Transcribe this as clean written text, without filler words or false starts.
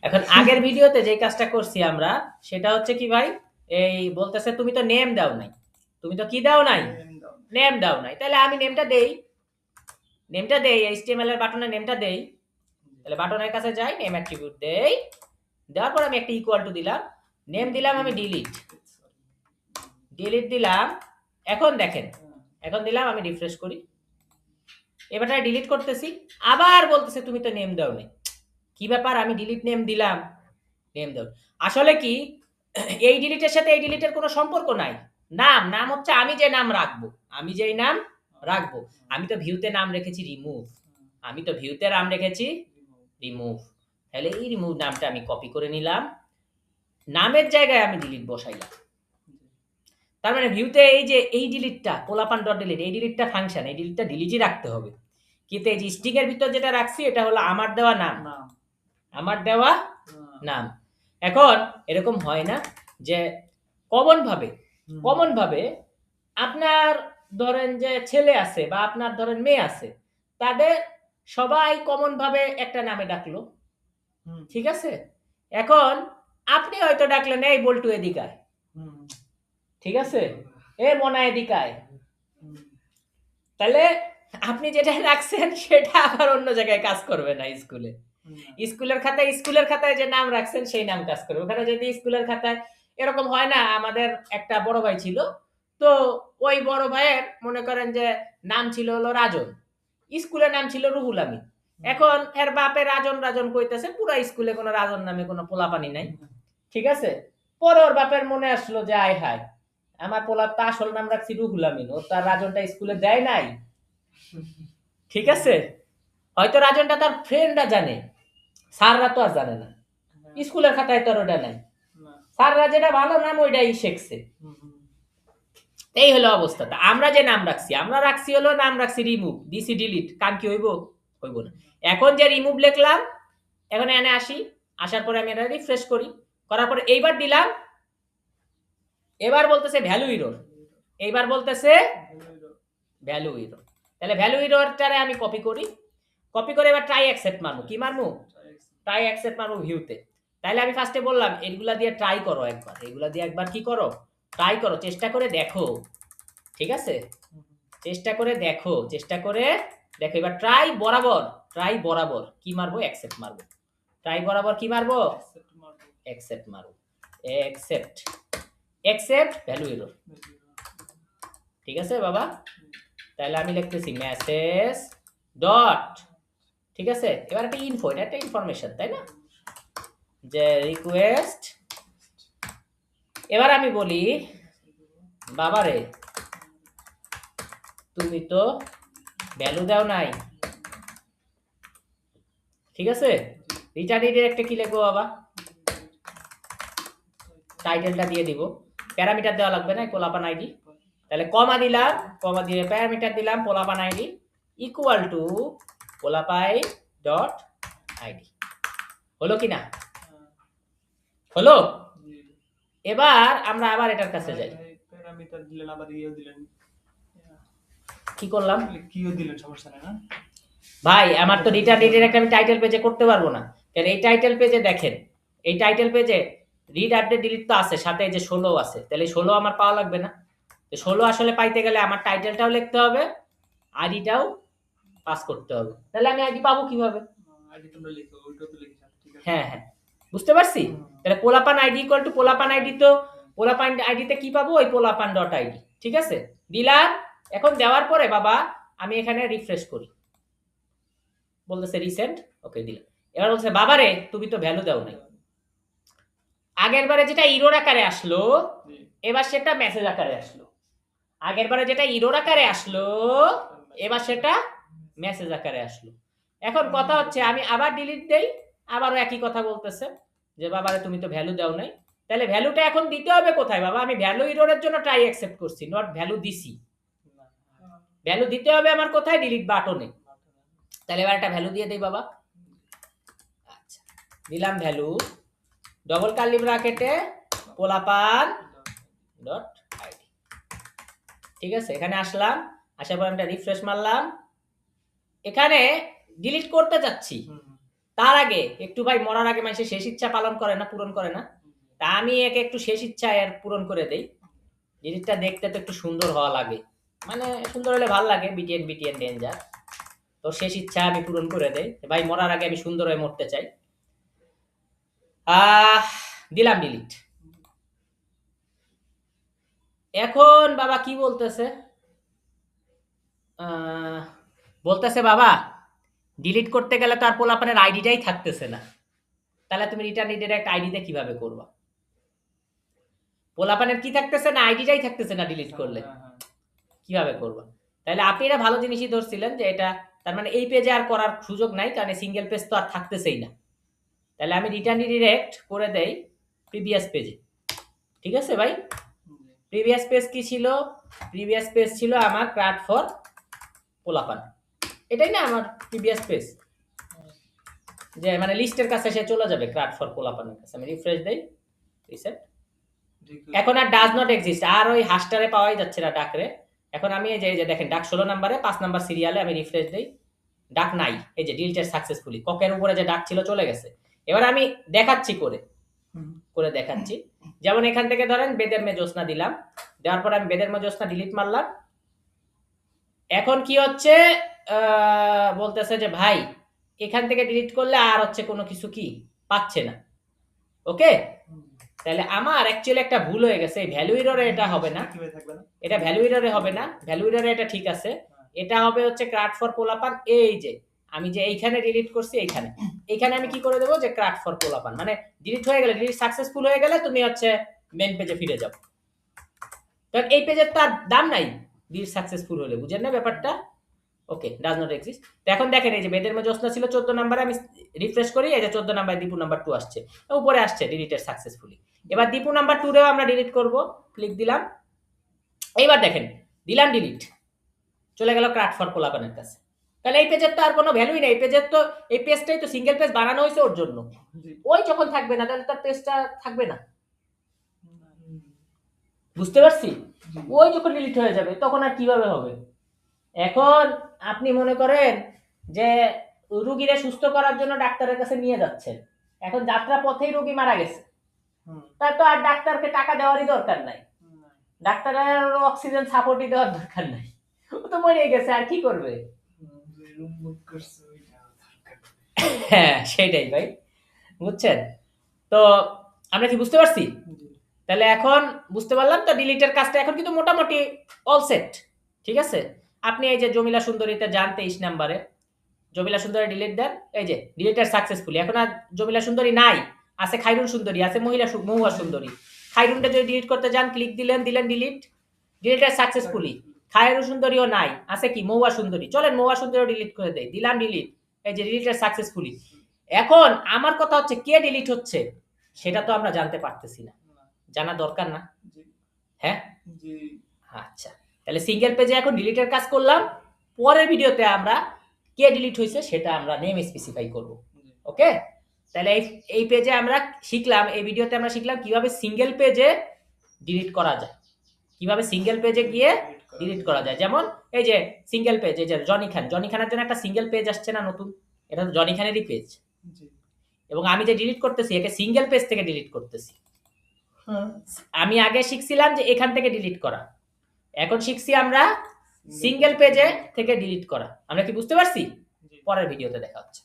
এখন আগের ভিডিওতে যে কাজটা করছি আমরা সেটা হচ্ছে কি ভাই, এই বলতেছে তুমি তো নেম দাও নাই, তুমি তো কি দাও নাই, নেম দাও নাই। তাহলে আমি নেমটা দেই এইচটিএমএল এর বাটনে নেমটা দেই। তাহলে বাটনের কাছে যাই, নেম অ্যাট্রিবিউট দেই, দেওয়ার পর আমি একটা ইকুয়াল টু দিলাম, নেম দিলাম আমি ডিলিট দিলাম। এখন দেখেন, এখন দিলাম, আমি রিফ্রেশ করি, এবার ডিলিট করতেছি, আবার বলতেছে তুমি তো নেম দাও নাই। কি ব্যাপার, আমি ডিলিট নেম দিলাম, নেম দাও। আসলে কি, এই ডিলিটের সাথে এই ডিলিটের কোনো সম্পর্ক নাই। নাম হচ্ছে আমি যে নাম রাখবো, আমি যেই নাম রাখবো। আমি তো ভিউতে নাম রেখেছি রিমুভ, আমি তো ভিউতে নাম রেখেছি রিমুভ। তাহলে এই রিমুভ নামটা আমি কপি করে নিলাম, নামের জায়গায় আমি ডিলিট বসাইলাম। তার মানে ভিউতে এই যে এই ডিলিটটা পোলাপান ডট ডিলিট, এই ডিলিটটা ফাংশন, এই ডিলিটটা ডিলিটই রাখতে হবে। কিন্তু এই যে স্ট্রিং এর ভিতর যেটা রাখছি এটা হলো আমার দেওয়া নাম, আমার দেওয়া নাম। এখন এরকম হয় না যে কমন ভাবে আপনার ধরেন যে ছেলে আছে বা আপনার ধরেন মেয়ে আছে, তাদের সবাই কমন ভাবে একটা নামে ডাকলো, ঠিক আছে? এখন আপনি হয়তো ডাকলেন এই বল্টু এদিকায়, ঠিক আছে, এ মনা এদিকায়। তাহলে আপনি যেটা রাখছেন সেটা আবার অন্য জায়গায় কাজ করবে না। স্কুলের খাতায় যে নাম রাখছেন সেই নাম কাজ করবে। ওখানে যদি স্কুলের খাতায় এরকম হয় না, আমাদের একটা বড় ভাই ছিল, তো ওই বড় ভাইয়ের মনে করেন যে নাম ছিল হলো রাজন, স্কুলের নাম ছিল রুহুল আমিন। এখন এর বাপে রাজন রাজন কইতেছে, পুরা স্কুলে কোনো রাজন নামে কোনো পোলাপানি নাই, ঠিক আছে? পরে ওর বাপের মনে আসলো যে আয় হায়, আমার পোলার তো আসল নাম রাখছি রুহুল আমিন, ও তার রাজনটা স্কুলে দেয় নাই, ঠিক আছে? হয়তো রাজনটা তার ফ্রেন্ডরা জানে, স্যাররা তো আর জানে না, স্কুলের খাতায় তো ওটা নাই, স্যাররা যেটা ভালো নাম ওইটাই শিখছে। এই হলো অবস্থাটা। আমরা যে নাম রাখছি, আমরা রাখছি হলো নাম রাখছি রিমুভ, দিছি ডিলিট, কাম কি হইব? হইব না। এখন যে রিমুভ লিখলাম, এখন এনে আসি, আসার পরে আমি এটা রিফ্রেশ করি, করার পরে এইবার দিলাম, এবার বলতেছে ভ্যালু এরর, এইবার বলতেছে ভ্যালু এরর। তাহলে ভ্যালু এররটারে আমি কপি করে এবার ট্রাই অ্যাকসেপ্ট মারবো। কি মারবো? ট্রাই অ্যাকসেপ্ট মারবো ভিউতে। তাহলে আমি ফার্স্টে বললাম এইগুলা দিয়ে ট্রাই করো একবার, এইগুলা দিয়ে একবার কি করো, ট্রাই করো, চেষ্টা করে দেখো, ঠিক আছে? চেষ্টা করে দেখো এবার ট্রাই বরাবর কি মারবো? অ্যাকসেপ্ট মারবো। ট্রাই বরাবর কি মারবো? অ্যাকসেপ্ট মারবো। অ্যাকসেপ্ট ভ্যালু এরর, ঠিক আছে বাবা? তাহলে আমি লিখতেছি মেসেজ ডট, ঠিক আছে? এবার একটা ইনফো, এটা একটা ইনফরমেশন, তাই না? যে রিকোয়েস্ট, এবার আমি বলি বাবারে তুমি তো ভ্যালু দাও নাই, ঠিক আছে? রিটার্ন ডিরেক্টে কি লিখবো বাবা? টাইটেলটা দিয়ে দিব, প্যারামিটার দেওয়া লাগবে না, পোলাপান আইডি। তাহলে কমা দিলাম, কমা দিয়ে প্যারামিটার দিলাম পোলাপান আইডি ইকুয়াল টু পোলাপাই ডট আইডি। হলো কি না? হলো। এবার আমরা আবার এটার কাছে যাই, প্যারামিটার দিলেন আবার ইও দিলেন, কি করলাম কিও দিলেন, সমস্যা নাই না ভাই? আমার তো রিটার্ন ডিরেক্ট আমি টাইটেল পেজে করতে পারবো না। তাহলে এই টাইটেল পেজে দেখেন, এই টাইটেল পেজে রিড আপডেট ডিলিট তো আছে, সাথে এই যে 16 আছে, তাহলে 16 আমার পাওয়া লাগবে না? তো 16 আসলে পাইতে গেলে আমার টাইটেলটাও লিখতে হবে, আইডিটাও পাস করতে হবে। তাহলে আমি আইডি পাবো কিভাবে? আইডি তোমরা লিখো, ওইটাও তো লিখে ঠিক আছে। হ্যাঁ হ্যাঁ, বুঝতে পারছি। তাহলে পোলাপান আইডি ইকুয়াল টু পোলাপান আইডি, তো পোলাপান আইডিতে কি পাবো? ওই পোলাপান ডট আইডি, ঠিক আছে? দিলাম। এখন দেওয়ার পরে বাবা আমি এখানে রিফ্রেশ করি, বলতেছে রিসেন্ট, ওকে দিলাম। এবার বলছে বাবারে তুমি তো ভ্যালু দাও নাই। আগের বারে যেটা ইরোর আকারে আসলো, এবার সেটা মেসেজ আকারে আসলো। আগের বারে যেটা ইরোর আকারে আসলো, এবার সেটা মেসেজ আকারে আসলো। এখন কথা হচ্ছে আমি আবার ডিলিট দেই, আবারও একই কথা বলতেছে যে বাবারে তুমি তো ভ্যালু দাও নাই। তাহলে ভ্যালুটা এখন দিতে হবে কোথায় বাবা? আমি ভ্যালু ইরোরের জন্য ট্রাই অ্যাকসেপ্ট করছি, নট ভ্যালু দিছি। ভ্যালু দিতে হবে আমার কোথায়? ডিলিট বাটনে। তাহলে এবার একটা ভ্যালু দিয়ে দেই বাবা। আচ্ছা, দিলাম ভ্যালু, ডবল কার্লি ব্র্যাকেটে পোলাপান ডট আইডি, ঠিক আছে? এখানে আসলাম, আসার পর একটা রিফ্রেশ মারলাম, এখানে ডিলিট করতে যাচ্ছি, তার আগে একটু ভাই মরার আগে মানুষের শেষ ইচ্ছা পালন করে না, পূরণ করে না? তা আমি একে একটু শেষ ইচ্ছা এর পূরণ করে দেই। জিনিসটা দেখতে তো একটু সুন্দর হওয়া লাগে, মানে সুন্দর হলে ভালো লাগে। BTN BTN danger. তো শেষ ইচ্ছা আমি পূরণ করে দেই, ভাই মরার আগে আমি সুন্দর হয়ে মরতে চাই। দিলাম ডিলিট। এখন বাবা কি বলতেছে, বলতেছে বাবা ডিলিট করতে গেলে তো আর পোলাপানের আইডিটাই থাকতেছে না, তাহলে তুমি রিটার্ন রিডাইরেক্ট আইডিতে কিভাবে করবা? পোলাপানের কি থাকতেছে না, আইডিটাই থাকতেছে না ডিলিট করলে, কিভাবে করবা? তাহলে আপনি এটা ভালো জিনিসই ধরছিলেন যে এটা তার মানে এই পেজে আর করার সুযোগ নাই, কারণ সিঙ্গেল পেজ তো আর থাকতেছেই না। তাহলে আমি রিটার্ন রিডাইরেক্ট করে দেই প্রিভিয়াস পেজে। ঠিক আছে ভাই? প্রিভিয়াস পেজ কি ছিল? প্রিভিয়াস পেজ ছিল আমার ক্রাফট ফর পোলাপান, এটাই না আমার প্রিভিয়াস পেজ, যে মানে লিস্টের কাছে সে চলে যাবে ক্রাফট ফর পোলাপানের কাছে। আমি রিফ্রেশ দেই, রিসেট। এখন আর ডাজ নট এক্সিস্ট, আর ওই হাশটারে পাওয়াই যাচ্ছে না ডাকরে। এখন আমি এই যে দেখেন ডাক 16 নম্বরে 5 নাম্বার সিরিয়ালে আমি রিফ্রেশ দেই, ডাক নাই। এই যে ডিলিটেড সাকসেসফুলি, ককের উপরে যে ডাক ছিল চলে গেছে। এবার আমি দেখাচ্ছি করে দেখাচ্ছি। যেমন এখান থেকে ধরেন বেদের মে জ্যোৎস্না দিলাম, দেওয়ার পর আমি বেদের মে জ্যোৎস্না ডিলিট মারলাম। এখন কি হচ্ছে, বলতেছে যে ভাই এখান থেকে ডিলিট করলে আর হচ্ছে কোনো কিছু কি পাচ্ছে না। ওকে, তাহলে আমার অ্যাকচুয়ালি একটা ভুল হয়ে গেছে। এই ভ্যালু এররে এটা হবে না, এটা ভ্যালু এররে হবে না, ভ্যালু এররে এটা ঠিক আছে। এটা হবে হচ্ছে ক্রাফট ফর পোলাপান। এই যে আমি যে এইখানে ডিলিট করছি, এইখানে আমি কি করে দেবো যে ক্রাফট ফর পোলাপান, মানে ডিলিট হয়ে গেলে, ডিলিট সাকসেসফুল হয়ে গেলে তুমি হচ্ছে মেন পেজে ফিরে যাও। কারণ এই পেজের তার দাম নাই ডিলিট সাকসেসফুল হলে, বুঝেন না ব্যাপারটা? ওকে, ডাজ নট এক্সিস্ট। তো এখন দেখেন এই যে বেদের মে জ্যোৎস্না ছিল 14 নম্বরে, আমি রিফ্রেশ করি, এই যে 14 নাম্বার দীপু নাম্বার 2 আসছে, উপরে আসছে ডিলিটেড সাকসেসফুলি। এবার দীপু নাম্বার 2 রেও আমরা ডিলিট করব, ক্লিক দিলাম। এইবার দেখেন দিলাম ডিলিট, চলে গেল ক্রাফট ফর পোলাপানের কাছে। তাহলে এই পেজের তো আর কোনো ভ্যালুই নেই, এই পেজের তো, এই পেজটাই তো সিঙ্গেল পেজ বানানো হয়েছে ওর জন্য। ওই যখন থাকবে না তাহলে তার পেজটা থাকবে না, বুঝতে পারছি? ওই যখন ডিলিট হয়ে যাবে তখন আর কিভাবে হবে? এখন আপনি মনে করেন যে রোগীরে সুস্থ করার জন্য ডাক্তারের কাছে নিয়ে যাচ্ছেন, এখন যাত্রা পথেই রোগী মারা গেছে, তার তো আর ডাক্তারকে টাকা দেওয়ারই দরকার নাই, ডাক্তারের অক্সিজেন সাপোর্টই দেওয়ার দরকার নাই, ও তো মরে গেছে, আর কি করবে? হ্যাঁ সেটাই ভাই, বুঝছেন? তো আমরা কি বুঝতে পারছি? তাহলে এখন বুঝতে পারলাম তো ডিলিটের কাজটা এখন কিন্তু মোটামুটি অল সেট। ঠিক আছে, আপনি এই যে জমিলা সুন্দরীতে যান 23 নম্বরে, জমিলা সুন্দরী ডিলিট দেন, এই যে ডিলিটেড সাকসেসফুলি। এখন আর জমিলা সুন্দরী নাই, আছে খাইরুন সুন্দরী, আছে মহুয়া সুন্দরী। খাইরুনটা যদি ডিলিট করতে যান, ক্লিক দিলেন ডিলিট, ডিলিটেড সাকসেসফুলি। খাইরুন সুন্দরীও নাই, আছে কি মহুয়া সুন্দরী। চলেন মহুয়া সুন্দরীও ডিলিট করে দেই, দিলাম ডিলিট, এই যে ডিলিটেড সাকসেসফুলি। এখন আমার কথা হচ্ছে কে ডিলিট হচ্ছে সেটা তো আমরা জানতে পারতেছি না, জানা দরকার না? হ্যাঁ, আচ্ছা, তাহলে সিঙ্গেল পেজে এখন ডিলিটের কাজ করলাম, পরের ভিডিওতে আমরা কে ডিলিট হয়েছে সেটা আমরা নেম স্পেসিফাই করব। ওকে, তাহলে এই পেজে আমরা শিখলাম, এই ভিডিওতে আমরা শিখলাম কিভাবে সিঙ্গেল পেজে ডিলিট করা যায়, কিভাবে সিঙ্গেল পেজে গিয়ে ডিলিট করা যায়। যেমন এই যে সিঙ্গেল পেজ, এই যে জনি খানের জন্য একটা সিঙ্গেল পেজ আসছে না নতুন, এটা তো জনি খানেরই পেজ, এবং আমি যে ডিলিট করতেছি একে সিঙ্গেল পেজ থেকে ডিলিট করতেছি। আমি আগে শিখছিলাম যে এখান থেকে ডিলিট করা, এখন শিখছি আমরা সিঙ্গেল পেজে থেকে ডিলিট করা। আমরা কি বুঝতে পারছি? পরের ভিডিওতে দেখা হচ্ছে।